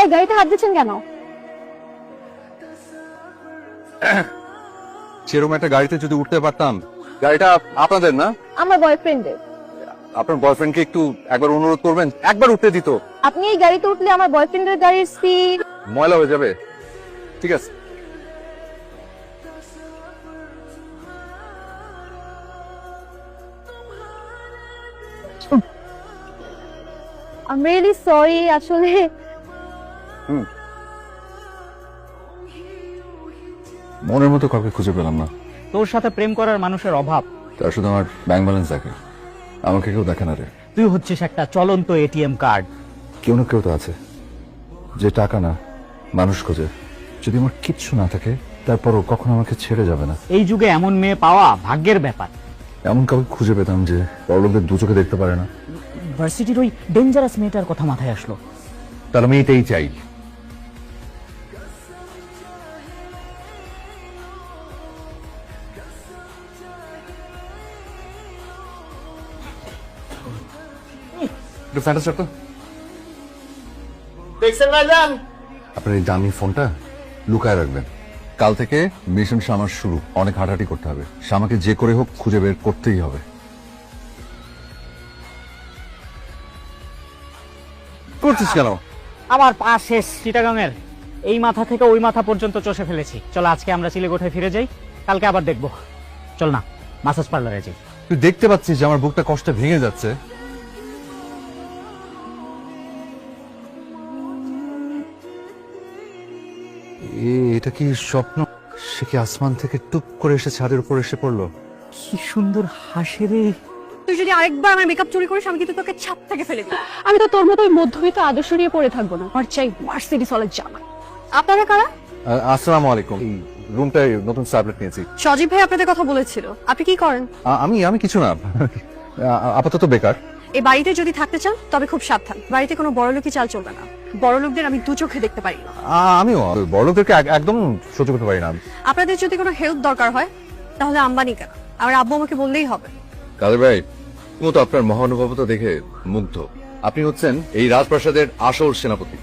ভাই গাড়িতে হাত দিচ্ছেন কেন? সেরকম একটা গাড়িতে যদি উঠতে পারতাম। গাড়িটা আপনাদের না? আমার বয়ফ্রেন্ডের। আপনার বয়ফ্রেন্ডকে একটু একবার অনুরোধ করবেন, একবার উঠতে দিত। আপনি এই গাড়িতে উঠলে আমার বয়ফ্রেন্ডের গাড়ির স্পিড ময়লা হয়ে যাবে। ঠিক আছে। I'm really sorry আসলে মনের মতো কাউকে খুঁজে পেলাম না। তোর সাথে প্রেম করার মানুষের অভাব। তার শুধু আমার ব্যাংক ব্যালেন্স দেখে, আমাকে কেউ দেখে না রে। তুই হচ্ছিস একটা চলন্ত এটিএম কার্ড। কেউ না কেউ তো আছে যে টাকা না মানুষ খোঁজে। যদি আমার কিচ্ছু না থাকে তারপরও কখনো আমাকে ছেড়ে যাবে না। এই যুগে এমন মেয়ে পাওয়া ভাগ্যের ব্যাপার। এমন কাউকে খুঁজে পেতাম যে বড়লোকদের দু চোখে দেখতে পারে না। ভার্সিটির ওই ডেঞ্জারাস মেয়েটার কথা মাথায় আসলো। তাহলে আমি এটাই চাই। আপনার এই দামি ফোনটা লুকায় রাখবেন। কাল থেকে মিশন শামার শুরু। অনেক হাঁটাহাঁটি করতে হবে। শামাকে যে করে হোক খুঁজে বের করতেই হবে। করছিস কেন? আমার পা শেষ চিটাগাংয়ের। এই মাথা থেকে ওই মাথা পর্যন্ত চষে ফেলেছি। চল আজকে আমরা চিলেকোঠায় ফিরে যাই, কালকে আবার দেখবো। চল না মাসাজ পার্লারে যাই। তুই দেখতে পাচ্ছিস যে আমার বুকটা কষ্টে ভেঙে যাচ্ছে। এটা কি স্বপ্ন? সে কি আসমান থেকে টুপ করে এসে ছাদের উপর এসে পড়লো? কি সুন্দর হাসে রে। তুই যদি আরেকবার আমার মেকআপ চুরি করিস আমি কিন্তু তোকে ছাদ থেকে ফেলে দিই। আমি তো তোর মতো ওই মধ্যবিত্ত আদর্শ নিয়ে পড়ে থাকবো না। আমার চাই মার্সিডিজ ওয়ালা জামা। আপনারা কারা? আসসালামু আলাইকুম। এই রুমটায় নতুন সাবলেট নিয়েছি। সজীব ভাই আপনাদের কথা বলেছিল। আপনি কি করেন? আমি কিছু না, আপাতত বেকার। এই বাড়িতে যদি থাকতে চান তবে খুব সাবধান। বাড়িতে কোনো বড়লোকই চাল চলবে না। বড়লোকদের আমি দু চোখে দেখতে পারি না। আমিও বড়লোকদেরকে একদম সহ্য করতে পারি না। আপনাদের যদি কোনো হেল্প দরকার হয় তাহলে আম্বানি কেন, আমার আব্বু আমাকে বললেই হবে। কাদের ভাই, তুমি তো আপনার মহানুভবতা দেখে মুগ্ধ। আপনি হচ্ছেন এই রাজপ্রাসাদের আসল সেনাপতি।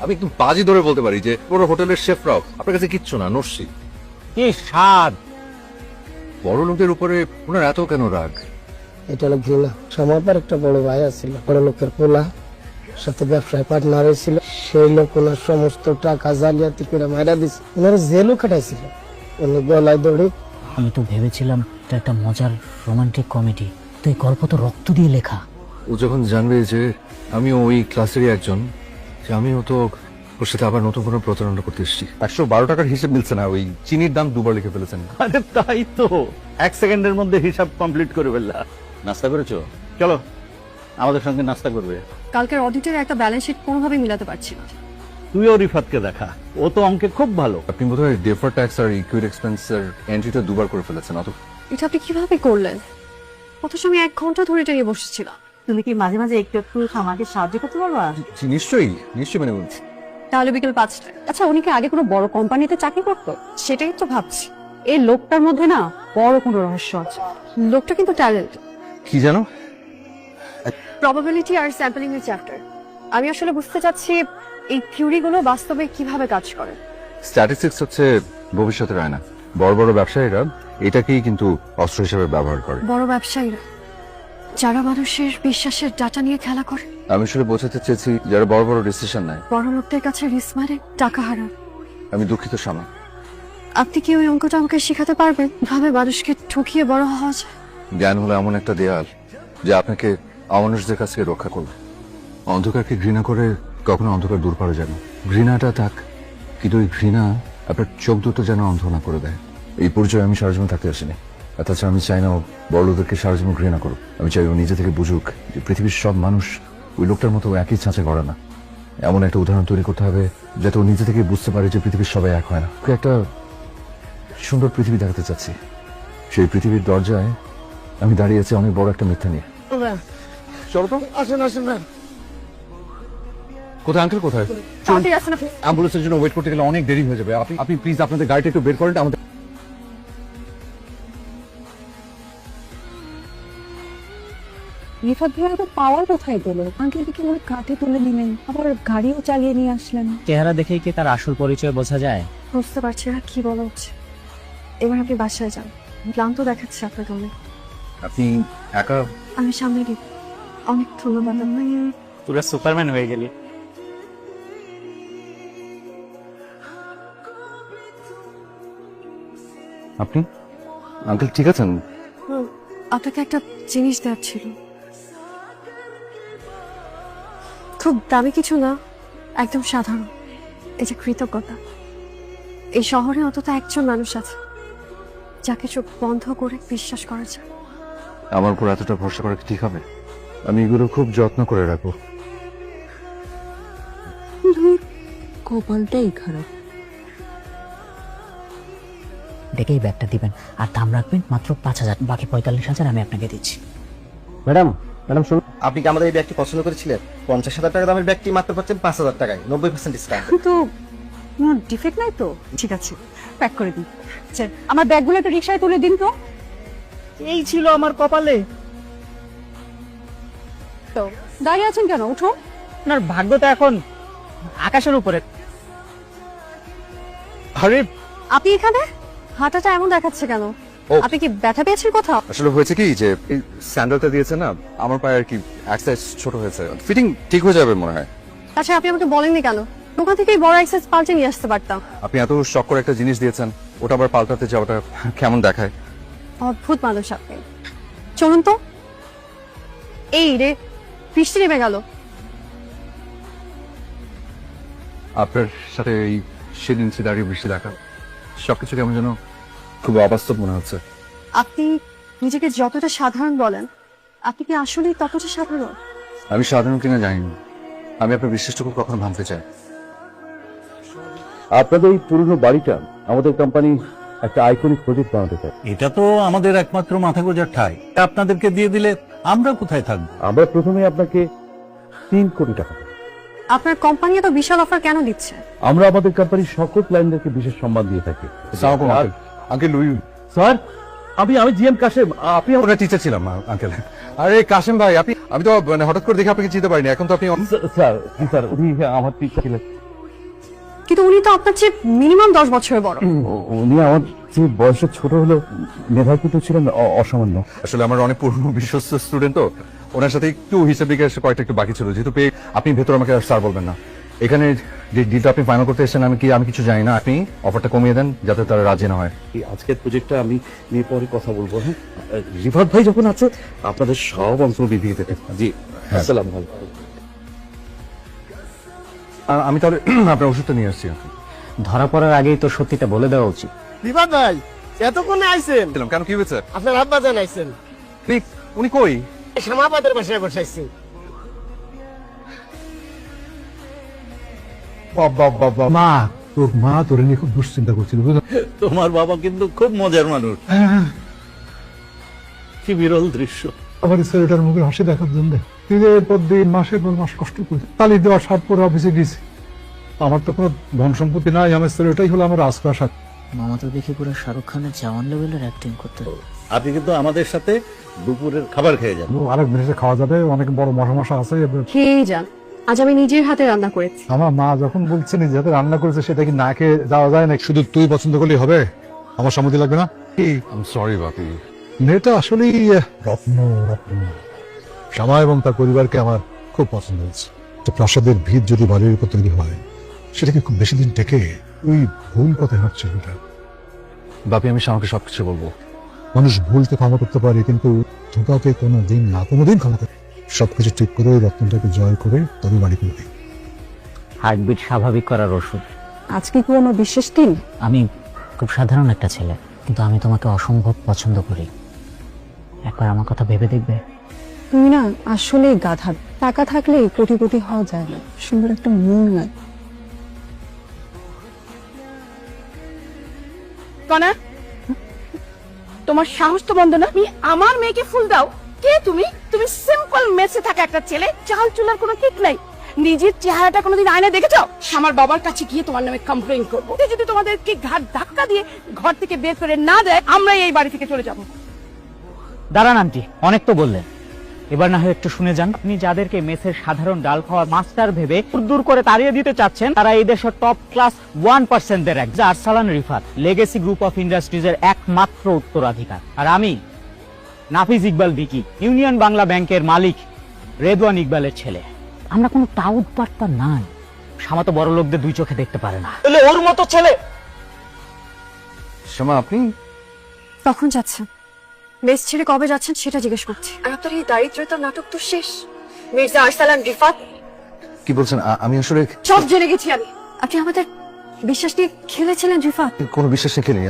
আমি একদম বাজি ধরে বলতে পারি যে পুরো হোটেলের শেফরাও আপনার কাছে কিচ্ছু না, নস্যি। কি স্বাদ। বড় লোকদের উপরে ওনার এত কেন রাগ? এটা হলো ঘৃণা। আমার একটা বড় ভাই আছিল, বড় লোকের পোলা, সাথে ব্যবসায় পার্টনার হয়েছিল। সেই লোক ওনার সমস্ত টাকা জালিয়াতি করে মারা দিছে। ওনার জেলও খাটাইছিল। উনি গলায় দড়ি। আমি তো ভেবেছিলাম এটা একটা মজার রোমান্টিক কমেডি, তো এই গল্প তো রক্ত দিয়ে লেখা। ও যখন জানবে যে আমিও ওই ক্লাসেরই একজন, যে আমিও তো ওর সাথে আবার নতুন কোনো প্রতারণা করতে এসেছি। 112 টাকার হিসেব মিলছে না, ওই চিনির দাম দুবার লিখে ফেলেছেন। আরে তাই তো, 1 সেকেন্ডের মধ্যে হিসাব কমপ্লিট করে ফেললা। নাস্তা করেছো? চলো আমাদের সঙ্গে নাস্তা করবে। কালকের অডিটের একটা ব্যালেন্স শিট কোনোভাবে মিলাতে পারছি না। তুইও রিফাতকে দেখা, ও তো অঙ্কে খুব ভালো। আপনি বোধহয় ডেফার ট্যাক্স আর ইকুইড এক্সপেন্সের এন্ট্রিটা দুবার করে ফেলেছেন। অত এটা আপনি কিভাবে করলেন? অথচ আমি 1 ঘন্টা ধরে এটা নিয়ে বসেছিলাম। তুমি কি মাঝে মাঝে একটু একটু আমাকে সাহায্য করতে পারবা? নিশ্চয়ই মেনে বলছি। তাহলে বিকেল 5টায়। আচ্ছা উনি কি আগে কোনো বড় কোম্পানিতে চাকরি করতো? সেটাই তো ভাবছি। এই লোকটার মধ্যে না বড় কোনো রহস্য আছে। লোকটা কিন্তু ট্যালেন্ট। কি জানো? প্রবাবিলিটি আর স্যাম্পলিং এর চ্যাপ্টার। আমি আসলে বুঝতে চাচ্ছি এই থিওরিগুলো বাস্তবে কিভাবে কাজ করে। স্ট্যাটিস্টিক্স হচ্ছে ভবিষ্যতের আয়না। বড় বড় ব্যবসায়ীরা এটাকেই কিন্তু অস্ত্র হিসেবে ব্যবহার করে। বড় ব্যবসায়ীরা যারা মানুষের বিশ্বাসের ডাটা নিয়ে খেলা করে। আমি আসলে বোঝাতে চেয়েছি যারা বড় বড় ডিসিশন নেয়। বড় লোকদের কাছে রিস্ক মানে টাকা হারান। আমি দুঃখিত শামা। আপনি কি ওই অঙ্কটা আমাকে শেখাতে পারবেন? ভাবে মানুষকে ঠকিয়ে বড় হওয়া যায়। জ্ঞান হলো এমন একটা দেয়াল যে আপনাকে অমানুষদের কাছ থেকে রক্ষা করবে। অন্ধকারকে ঘৃণা করে কখনো অন্ধকার দূর করা যায় না। ঘৃণাটা থাক, কিন্তু ওই ঘৃণা আপনার চোখ দুটো যেন অন্ধ না করে দেয়। এই পরিচয় আমি সারা জীবন থাকতে আসিনি। আর তাছাড়া আমি চাই না ও বড় লোকদেরকে সারা জীবন ঘৃণা করুক। আমি চাই ও নিজে থেকে বুঝুক যে পৃথিবীর সব মানুষ ওই লোকটার মতো একই ছাঁচে গড়া না। এমন একটা উদাহরণ তৈরি করতে হবে যাতে ও নিজে থেকে বুঝতে পারে যে পৃথিবীর সবাই এক হয় না। ওকে একটা সুন্দর পৃথিবী দেখাতে চাচ্ছি। সেই পৃথিবীর দরজায় আমি দাঁড়িয়ে আছি অনেক বড় একটা মিথ্যা নিয়ে। চলো তো। আসেন আসেন না। কোথায় আঙ্কেল, কোথায়? তাড়াতাড়ি আসেন আপনি। অ্যাম্বুলেন্সের জন্য ওয়েট করতে গেলে অনেক দেরি হয়ে যাবে। আপনি প্লিজ আপনাদের গাড়িটা একটু বের করেন। আমাদের রিফাত ভাইয়া তো পাওয়ার কোথায় পেলো? আঙ্কেল কি ওর কাঁধে তুলে দিলেন, আবার গাড়িও চালিয়ে নিয়ে আসলেন। চেহারা দেখেই কি তার আসল পরিচয় বোঝা যায়? বুঝতে পারছি না কি বলা উচিত। এবার আপনি বাসায় যান, ক্লান্ত দেখাচ্ছে আপনাকে অনেক। আপনি একা? আমি সামনে গিয়ে অনেক ধন্যবাদ আপনাকে। পুরো সুপারম্যান হয়ে গেলি। আপনি আঙ্কেল ঠিক আছেন? আপনাকে একটা জিনিস দেওয়ার ছিল, খুব দামি কিছু না, একদম সাধারণ। এই যে কৃতজ্ঞতা। এই শহরে অন্তত একজন মানুষ আছে যাকে চোখ বন্ধ করে বিশ্বাস করা যায়। আমার উপর এতটা ভরসা করা কি ঠিক হবে? আমি এগুলো খুব যত্ন করে রাখবো। কপালটাই খারাপ। দেখেই ব্যাগটা দিবেন, আর দাম রাখবেন মাত্র 5,000, বাকি 45,000 আমি আপনাকে দিচ্ছি। ম্যাডাম শুনুন, আপনি কি আমাদের এই ব্যাগটি পছন্দ করেছিলেন? 50,000 টাকা দামের ব্যাগটি মাত্র পাচ্ছেন 5,000 টাকায়, 90% ডিসকাউন্ট। কিন্তু কোনো ডিফেক্ট নাই তো? ঠিক আছে, প্যাক করে দিন। আচ্ছা, আমার ব্যাগগুলো একটা রিকশায় তুলে দিন তো। এই ছিল আমার কপালে। তো দাঁড়িয়ে আছেন কেন? উঠো। আপনার ভাগ্য তো এখন আকাশের উপরে। আরে আপনি এখানে? হাঁটাটা এমন দেখাচ্ছে কেন? ও। আপনি কি ব্যথা পেয়েছেন কোথাও? আসলে হয়েছে কি যে এই স্যান্ডেলটা দিয়েছে না, আমার পায়ে আর কি এক সাইজ ছোট হয়েছে, ফিটিং ঠিক হয়ে যাবে মনে হয়। আচ্ছা, আপনি আমাকে বলেননি কেন? দোকান থেকেই বড় এক্সারসাইজ পাল্টে নিয়ে আসতে পারতাম। আপনি এত শখ করে একটা জিনিস দিয়েছেন, ওটা আবার পাল্টাতে যাওয়াটা কেমন দেখায়? অদ্ভুত মানুষ আপনি। চলুন তো। এই রে, বৃষ্টি নেমে গেল। আপনার সাথে এই সেদিন দাঁড়িয়ে বৃষ্টি দেখা, সবকিছু কেমন যেন খুব অবাস্তব মনে হচ্ছে। আপনি নিজেকে যতটা সাধারণ বলেন, আপনি কি আসলেই ততটা সাধারণ? আমি সাধারণ কিনা জানি না, আমি আপনার বিশ্বাসটুকু কখনো ভাঙতে চাই। আপনাদের এই পুরনো বাড়িটা আমাদের কোম্পানি একটা আইকনিক প্রজেক্ট বানাতে চাই। এটা তো আমাদের একমাত্র মাথা গোঁজার ঠাই, আপনাদেরকে দিয়ে দিলে আমরা কোথায় থাকবো? আমরা প্রথমে আপনাকে 3 কোটি টাকা দেব। আপনার কোম্পানি এত বিশাল অফার কেন দিচ্ছে? আমরা আমাদের কোম্পানির সকল ক্লায়েন্টদেরকে বিশেষ সম্মান দিয়ে থাকি। আঙ্কেল লুই স্যার, আমি জিএম কাশেম। আপনি আমরা টিচার ছিলাম আঙ্কেল। আরে কাশেম ভাই, আমি তো মানে হঠাৎ করে দেখে আপনাকে চিনতে পারিনি, এখন তো আপনি স্যার উনি আমার টিচার ছিলেন। কিন্তু উনি তো আপনার চেয়ে মিনিমাম 10 বছরের বড়। উনি আমার যে বয়সে ছোট হলেও মেধাবী কিন্তু ছিলেন অসামান্য। আসলে আমার অনেক পুরনো বিশ্বস্ত স্টুডেন্ট, তো ওনার সাথে একটু হিসাব নিকাশ কয়েকটা একটু বাকি ছিল, যেহেতু পেয়ে আপনি ভেতর আমাকে আর স্যার বলবেন না। এখানে যে ডিলটা আপনি ফাইনাল করতে এসেছেন, আমি কিছু জানি না, আপনি অফারটা কমিয়ে দেন যাতে তারা রাজি না হয়। এই আজকের প্রজেক্টটা আমি নিয়ে পরে কথা বলবো। হ্যাঁ, রিফাত ভাই যখন আছে আপনাদের সব অংশ দিয়ে দেবেন। জি, আসসালাম ভালো। আমি তাহলে আপনার ওষুধটা নিয়ে আসছি। ধরা পড়ার আগেই তো সত্যিটা বলে দেওয়া উচিত। বিভাদ ভাই এতক্ষণে আইছেন? কেন কি হয়েছে? আপনার আব্বা জান আইছেন? উনি কই? শ্যামাবাদের বাসায় বসাইছি। মা, তোর মা তোর নিয়ে খুব দুশ্চিন্তা করছিল। তোমার বাবা কিন্তু খুব মজার মানুষ। কি বিরল দৃশ্য। আমার ছেলেটার মুখে হাসি দেখার জন্য দিনের পর দিন মাসের পর মাস কষ্ট করে তালি দেওয়া শার্ট পরে অফিসে গেছি। আমার তো কোনো ধন সম্পত্তি নাই, আমার ছেলেটাই হলো আমার রাজপ্রাসাদ। মামা তো দেখি পুরো শাহরুখ খানের জওয়ান লেভেলের অ্যাক্টিং করতে। আপনি কিন্তু আমাদের সাথে দুপুরের খাবার খেয়ে যান। আরেক জিনিসে খাওয়া যাবে, অনেক বড় মশা আছে। খেয়ে যান, আজ আমি নিজের হাতে রান্না করেছি। আমার মা যখন বলছে নিজে হাতে রান্না করেছে, সেটা কি না খেয়ে যাওয়া যায় না? শুধু তুই পছন্দ করলেই হবে? আমার সম্মতি লাগবে না? সরি বাপি, মেয়েটা আসলেই রত্ন। শ্যামা এবং তার পরিবারকে আমার খুব পছন্দ হয়েছে। তো প্রাসাদের ভিত যদি বাড়ির উপর তৈরি হয়, সেটাকে খুব বেশি দিন টেকে। তুই ভুল পথে হাঁটছে এটা। বাপি আমি আমাকে সবকিছু বলবো। মানুষ ভুলকে ক্ষমা করতে পারে, কিন্তু ধোকাকে কোনোদিন ক্ষমা করে। সবকিছু ঠিক করে রত্নটাকে জয় করে তবে বাড়ি করবে। হার্টবিট স্বাভাবিক করার ওষুধ। আজকে কি আমার বিশেষ দিন? আমি খুব সাধারণ একটা ছেলে, কিন্তু আমি তোমাকে অসম্ভব পছন্দ করি। একবার আমার কথা ভেবে দেখবে? তুমি না আসলে গাধা। টাকা থাকলে কোটিপতি হওয়া যায় না, সুন্দর একটা মন লাগে। কনা, তোমার সাহস তো বন্ধ না? তুমি আমার মেয়েকে ফুল দাও? কে তুমি? তুমি সিম্পল মেসে থাকা একটা ছেলে, চাল চুলার কোনো ঠিক নাই। নিজের চেহারাটা কোনোদিন আয়নায় দেখেছো? আমার বাবার কাছে গিয়ে তোমার নামে কমপ্লেইন করবো। যদি তোমাদেরকে ঘাট ধাক্কা দিয়ে ঘর থেকে বের করে না দেয়, আমরা এই বাড়ি থেকে চলে যাব। দাঁড়ান আন্টি, অনেক তো বললেন, এবার না হয় একটু শুনে যান। আপনি যাদেরকে মেসের সাধারণ ডাল খাওয়া মাস্টার ভেবে দূর করে তাড়িয়ে দিতে চাচ্ছেন, তারা এই দেশের টপ ক্লাস 1% এক Arsalan Rifat, legacy group of ইন্ডাস্ট্রিজের একমাত্র উত্তরাধিকার। আর আমি নাফিজ ইকবাল ভিকি, ইউনিয়ন বাংলা ব্যাংকের মালিক রেদওয়ান ইকবালের ছেলে। আমরা কোনো টাউট পার্টনার নাই। শামা তো বড় লোকদের দুই চোখে দেখতে পারে না, তাহলে ওর মতো ছেলে। শ্যামা, আপনি কখন যাচ্ছেন? মেস ছেড়ে কবে যাচ্ছেন সেটা জিজ্ঞেস করছি। আর আপনার এই দারিদ্রতার নাটক তো শেষ। মির্জা আরসালান রিফাত, কি বলছেন? আমি আসলে সব জেনে গেছি আমি। আপনি আমাদের বিশ্বাস নিয়ে খেলেছিলেন রিফাত। কোনো বিশ্বাস রেখে নেই।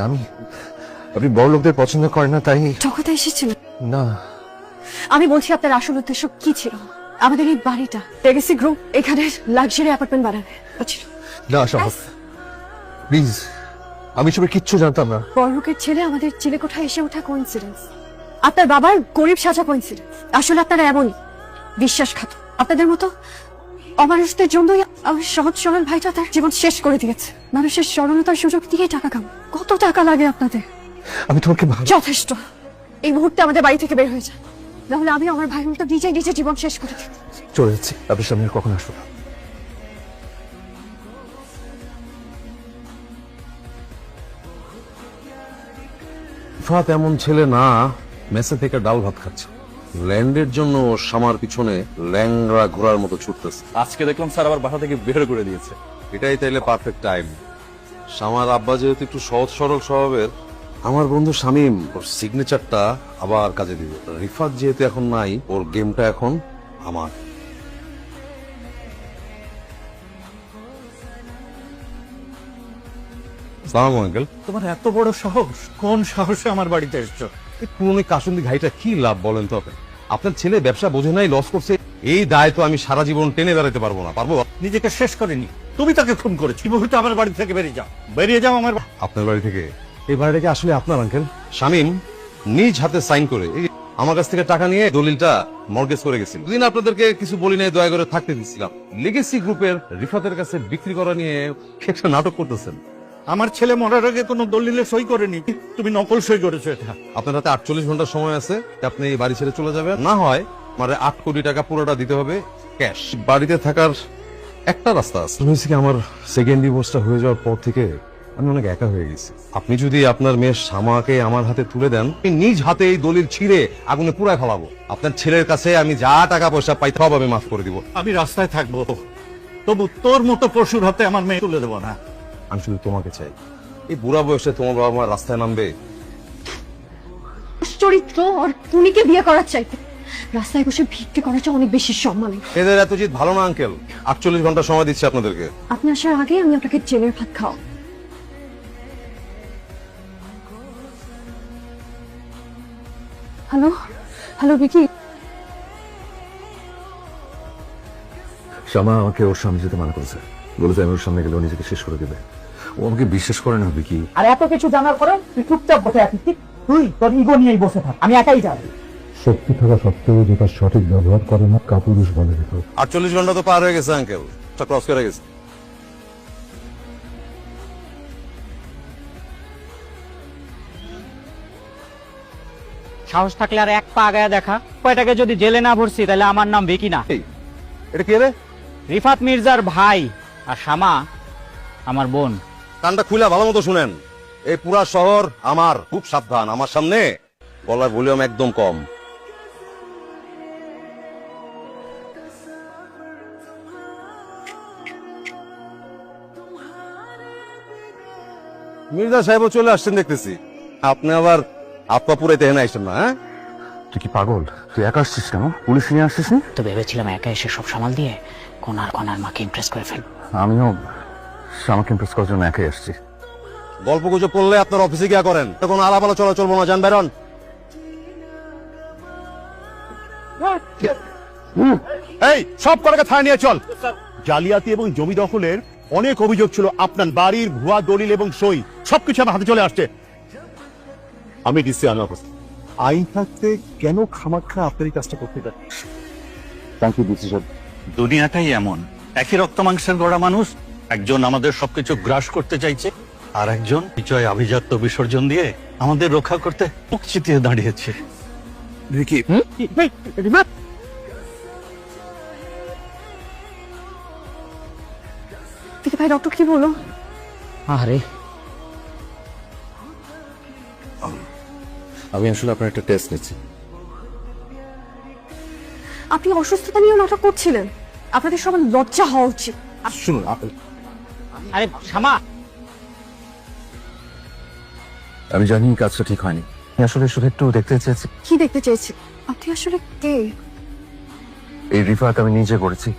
আপনি বড় লোকদের পছন্দ করেন না, তাই জগতে এসেছিলেন। না। আমি বলছি আপনার আসল উদ্দেশ্য কি ছিল? আমাদের এই বাড়িটা লেগেসি গ্রুপ এখানে লাক্সারি অ্যাপার্টমেন্ট বানাবে ছিল না সম্ভব, প্লিজ। আমি সবাই কিচ্ছু জানতাম না। বড়লোকের ছেলে আমাদের চিলেকোঠায় এসে ওঠা কোইন্সিডেন্স। আপনার বাবার গরিব সাজা কোইন্সিডেন্স। আসলে আপনারা এমনই বিশ্বাসঘাত। আপনাদের মতো অমানুষদের জন্যই আমার সহজ সরল ভাইটা তার জীবন শেষ করে দিয়েছে। মানুষের সরলতার সুযোগ দিয়ে টাকা কাম। কত টাকা লাগে আপনাদের? আমি তোমাকে ভালো। যথেষ্ট। এই মুহূর্তে আমাদের বাড়ি থেকে বের হয়ে যায়, নাহলে আমি আমার ভাইয়ের মতো নিজে নিজে জীবন শেষ করে দিই। চলে যাচ্ছি, আপনার সামনে আর কখন আসবো না। রিফাত এমন ছেলে না, মেসে থেকে ডাল ভাত খাচ্ছে। ল্যান্ডের জন্য শামার পিছনে ল্যাংড়া ঘোড়ার মতো ছুটতেছে। আজকে দেখলাম স্যার আবার বাসা থেকে বের করে দিয়েছে। এটাই তাইলে পারফেক্ট টাইম। শামার আব্বা যেহেতু একটু সহজ সরল স্বভাবের, আমার বন্ধু শামীম ওর সিগনেচারটা আবার কাজে দিবে। রিফাত যেহেতু এখন নাই, ওর গেমটা এখন আমার। সালাম আঙ্কেল। তোমার এত বড় সাহস? কোন সাহসে আমার বাড়িতে এসছো? এই পুরনো কাসুন্দি ঘাইটা কি লাভ বলেন তো? আপনার ছেলে ব্যবসা বোঝে নাই, লস করছে। এই দায় তো আমি সারা জীবন টেনে বেড়াতে পারবো না। পারবো? নিজেকে শেষ করেনি, তুমি তাকে খুন করেছো। এই মুহূর্তে আমার বাড়ি থেকে বেরিয়ে যাও, বেরিয়ে যাও আমার আপনার বাড়ি থেকে? এই বাড়িটা কি আসলে আপনার আঙ্কেল? শামীম নিজ হাতে সাইন করে আমার কাছ থেকে টাকা নিয়ে দলিলটা মর্গেজ করে গেছিল। দুদিন আপনাদেরকে কিছু বলি নাই, দয়া করে থাকতে দিচ্ছিলাম। লেগেসি গ্রুপের রিফাতের কাছে বিক্রি করা নিয়ে একটা নাটক করতেছেন। আমার ছেলে মরার আগে কোনো দলিলে সই করেনি, তুমি নকল সই করেছো। এটা আপনার হাতে 48 ঘন্টা সময় আছে, আপনি এই বাড়ি ছেড়ে চলে যাবেন। না হয় মানে 8 কোটি টাকা পুরোটা দিতে হবে ক্যাশ। বাড়িতে থাকার একটা রাস্তা আছে। হয়েছে কি, আমার সেকেন্ড ডিভোর্সটা হয়ে যাওয়ার পর থেকে আমি অনেক একা হয়ে গেছি। আপনি যদি আপনার মেয়ে শামাকে আমার হাতে তুলে দেন, আমি নিজ হাতে এই দলিল ছিঁড়ে আগুনে পুড়ায় ফেলাবো। আপনার ছেলের কাছে আমি যা টাকা পয়সা পাই সব আমি মাফ করে দিব। আমি রাস্তায় থাকবো, তবু তোর মতো পশুর হাতে আমার মেয়ে তুলে দেবো না। আমি শুধু তোমাকে চাই। এই বুড়া বয়সে তোমার বাবা মা রাস্তায় নামবে? চরিত্র আর খুনিকে বিয়ে করার চাইতে রাস্তায় বসে ভিক্ষে করার চেয়ে অনেক বেশি সম্মান। এদের এত জিত ভালো না আঙ্কেল। 48 ঘন্টা সময় দিচ্ছি আপনাদেরকে। আপনি আসার আগে আমি আপনাকে জেলের ভাত খাও। Hello hello Vicky. শ্যামা আমাকে ওর সামনে যেতে মানা করেছে, বলেছে আমি ওর সামনে গেলে ও নিজেকে শেষ করে দেবে। ও আমাকে বিশ্বাস করে না বিকি। আর এত কিছু জানার পরে তুই চুপচাপ বসে আছিস। তুই তোর ইগো নিয়েই বসে থাক, আমি একাই যাবো। শক্তি থাকা সত্ত্বেও যেটা সঠিক ব্যবহার করে না, কাপুরুষ বলে দিত। 48 ঘন্টা তো পার হয়ে গেছে আঙ্কেল, ক্রস করে গেছে। সাহস থাকলে আর এক পা আগায় দেখা। কয়টাকে যদি জেলে না ভরছি তাহলে আমার নাম ভিকি না। এটা কে রে? রিফাত মির্জার ভাই, আর শামা আমার বোন। কানটা খুলে ভালো মতো শুনেন, এই পুরা শহর আমার। খুব সাবধান, আমার সামনে গলার ভলিউম একদম কম। মির্জা সাহেবও চলে আসছেন দেখতেছি। আপনি আবার আপা পুরাইতে হেনে আসছেন না? হ্যাঁ, তুই কি পাগল? তুই একা আসছিস কেন? পুলিশ নিয়ে আসছিস না? তো ভেবেছিলাম একা এসে সব সামাল দিয়ে কোনার কোনার মাকে ইমপ্রেস করে ফেলব। আমিও শ্যামাকে ইমপ্রেস করার জন্য একাই আসছি। গল্প গুজব করলে আপনার অফিসে গিয়া করেন, কোনো আলাপ আলোচনা চলবো না। যান বেরন। এই সব কটাকে থানায় নিয়ে চল। জালিয়াতি এবং জমি দখলের অনেক অভিযোগ ছিল। আপনার বাড়ির ভুয়া দলিল এবং সই সবকিছু আমার হাতে চলে আসছে। আমি ডিসি আনোয়ার হোসেন। আইন থাকতে কেন খামাখা আপনার এই কাজটা করতে যাচ্ছে? থ্যাংক ইউ ডিসি সাহেব। দুনিয়াটাই এমন, একই রক্ত মাংসের গড়া মানুষ। একজন আমাদের সবকিছু গ্রাস করতে চাইছে, আর একজন বিজয় আভিজাত্য বিসর্জন দিয়ে আমাদের রক্ষা করতে মুখ চিতিয়ে দাঁড়িয়েছে। ভিকি, দেখি ভাই ডক্টর কি বলো? আরে আমি আসলে আপনার একটা টেস্ট নিচ্ছি। আপনি অসুস্থতা নিয়ে নাটক করছিলেন, আপনাদের সবার লজ্জা হওয়া উচিত। শুনুন, আরে শামা, আমি জানি কাজটা ঠিক হয়নি, আমি আসলে শুধু একটু দেখতে চেয়েছি। কি দেখতে চেয়েছি? আপনি আসলে কে? এই রিফাত আমি নিজে করেছি।